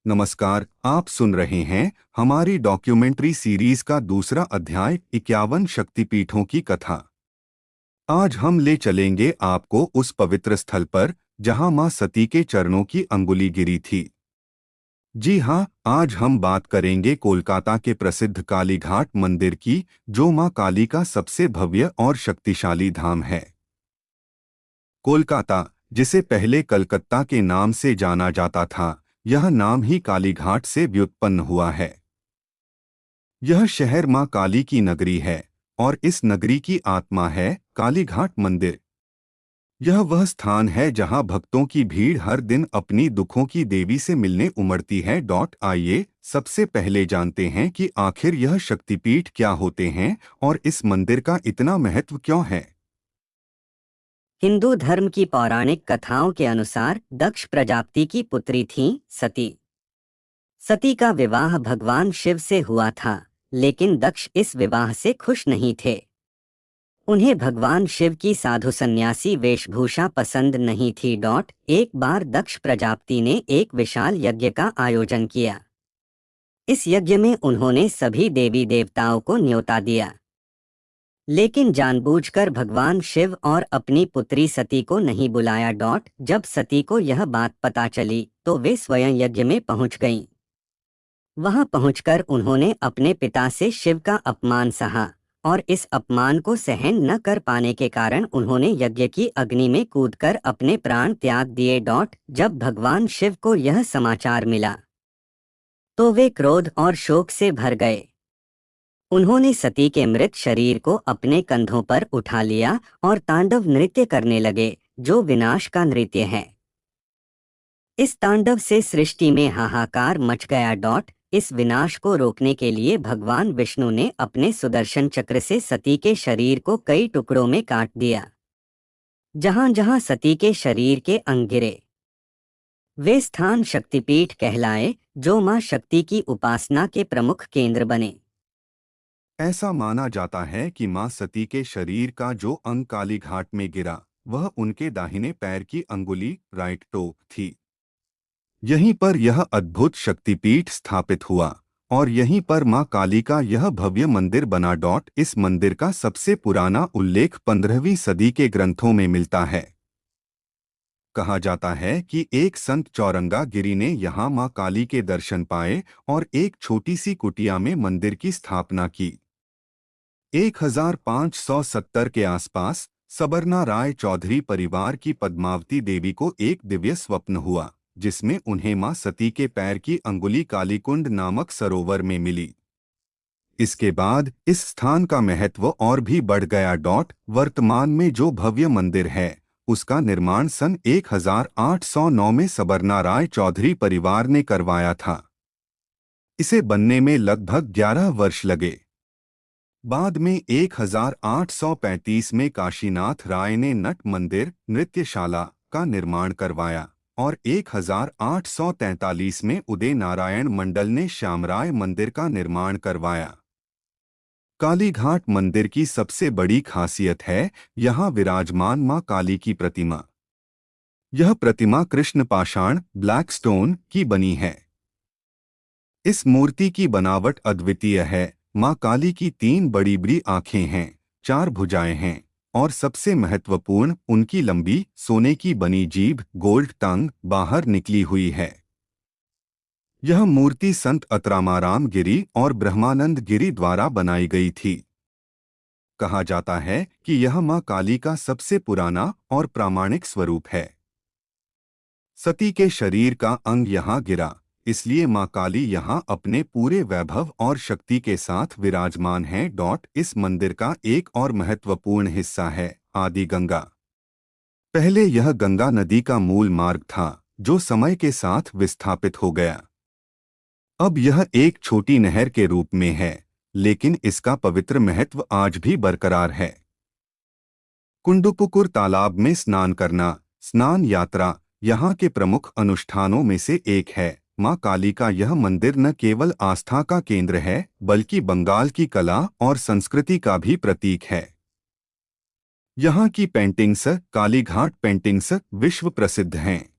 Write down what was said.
नमस्कार, आप सुन रहे हैं हमारी डॉक्यूमेंट्री सीरीज का दूसरा अध्याय 51 शक्तिपीठों की कथा। आज हम ले चलेंगे आपको उस पवित्र स्थल पर जहां मां सती के चरणों की अंगुली गिरी थी। जी हाँ, आज हम बात करेंगे कोलकाता के प्रसिद्ध कालीघाट मंदिर की, जो मां काली का सबसे भव्य और शक्तिशाली धाम है। कोलकाता, जिसे पहले कलकत्ता के नाम से जाना जाता था, यह नाम ही कालीघाट से व्युत्पन्न हुआ है। यह शहर मां काली की नगरी है और इस नगरी की आत्मा है कालीघाट मंदिर। यह वह स्थान है जहां भक्तों की भीड़ हर दिन अपनी दुखों की देवी से मिलने उमड़ती है। आइए सबसे पहले जानते हैं कि आखिर यह शक्तिपीठ क्या होते हैं और इस मंदिर का इतना महत्व क्यों है। हिंदू धर्म की पौराणिक कथाओं के अनुसार दक्ष प्रजापति की पुत्री थीं सती। सती का विवाह भगवान शिव से हुआ था, लेकिन दक्ष इस विवाह से खुश नहीं थे। उन्हें भगवान शिव की साधु सन्यासी वेशभूषा पसंद नहीं थी। एक बार दक्ष प्रजापति ने एक विशाल यज्ञ का आयोजन किया। इस यज्ञ में उन्होंने सभी देवी देवताओं को न्योता दिया, लेकिन जानबूझकर भगवान शिव और अपनी पुत्री सती को नहीं बुलाया। जब सती को यह बात पता चली तो वे स्वयं यज्ञ में पहुंच गईं। वहां पहुंचकर उन्होंने अपने पिता से शिव का अपमान सहा और इस अपमान को सहन न कर पाने के कारण उन्होंने यज्ञ की अग्नि में कूदकर अपने प्राण त्याग दिए। जब भगवान शिव को यह समाचार मिला तो वे क्रोध और शोक से भर गए। उन्होंने सती के मृत शरीर को अपने कंधों पर उठा लिया और तांडव नृत्य करने लगे, जो विनाश का नृत्य है। इस तांडव से सृष्टि में हाहाकार मच गया। इस विनाश को रोकने के लिए भगवान विष्णु ने अपने सुदर्शन चक्र से सती के शरीर को कई टुकड़ों में काट दिया। जहां जहां सती के शरीर के अंग गिरे, वे स्थान शक्तिपीठ कहलाए, जो मां शक्ति की उपासना के प्रमुख केंद्र बने। ऐसा माना जाता है कि मां सती के शरीर का जो अंग कालीघाट में गिरा, वह उनके दाहिने पैर की अंगुली राइट टो थी। यहीं पर यह अद्भुत शक्तिपीठ स्थापित हुआ और यहीं पर मां काली का यह भव्य मंदिर बना। इस मंदिर का सबसे पुराना उल्लेख 15वीं सदी के ग्रंथों में मिलता है। कहा जाता है कि एक संत चौरंगा गिरी ने यहाँ मां काली के दर्शन पाए और एक छोटी सी कुटिया में मंदिर की स्थापना की। 1570 के आसपास सबरना राय चौधरी परिवार की पद्मावती देवी को एक दिव्य स्वप्न हुआ, जिसमें उन्हें मां सती के पैर की अंगुली कालीकुंड नामक सरोवर में मिली। इसके बाद इस स्थान का महत्व और भी बढ़ गया। वर्तमान में जो भव्य मंदिर है, उसका निर्माण सन 1809 में सबरना राय चौधरी परिवार ने करवाया था। इसे बनने में लगभग 11 वर्ष लगे। बाद में 1835 में काशीनाथ राय ने नट मंदिर नृत्यशाला का निर्माण करवाया और 1843 में उदय नारायण मंडल ने श्यामराय मंदिर का निर्माण करवाया। कालीघाट मंदिर की सबसे बड़ी खासियत है यहाँ विराजमान मां काली की प्रतिमा। यह प्रतिमा कृष्ण पाषाण ब्लैक स्टोन की बनी है। इस मूर्ति की बनावट अद्वितीय है। मां काली की 3 बड़ी बड़ी आंखें हैं, 4 भुजाएं हैं और सबसे महत्वपूर्ण उनकी लंबी सोने की बनी जीभ गोल्ड टंग बाहर निकली हुई है। यह मूर्ति संत अतरामाराम गिरी और ब्रह्मानंद गिरी द्वारा बनाई गई थी। कहा जाता है कि यह मां काली का सबसे पुराना और प्रामाणिक स्वरूप है। सती के शरीर का अंग यहाँ गिरा, इसलिए मां काली यहाँ अपने पूरे वैभव और शक्ति के साथ विराजमान है। इस मंदिर का एक और महत्वपूर्ण हिस्सा है आदि गंगा। पहले यह गंगा नदी का मूल मार्ग था, जो समय के साथ विस्थापित हो गया। अब यह एक छोटी नहर के रूप में है, लेकिन इसका पवित्र महत्व आज भी बरकरार है। कुंडुपुकुर तालाब में स्नान करना, स्नान यात्रा यहाँ के प्रमुख अनुष्ठानों में से एक है। मां काली का यह मंदिर न केवल आस्था का केंद्र है, बल्कि बंगाल की कला और संस्कृति का भी प्रतीक है। यहाँ की पेंटिंग्स, कालीघाट पेंटिंग्स, विश्व प्रसिद्ध हैं।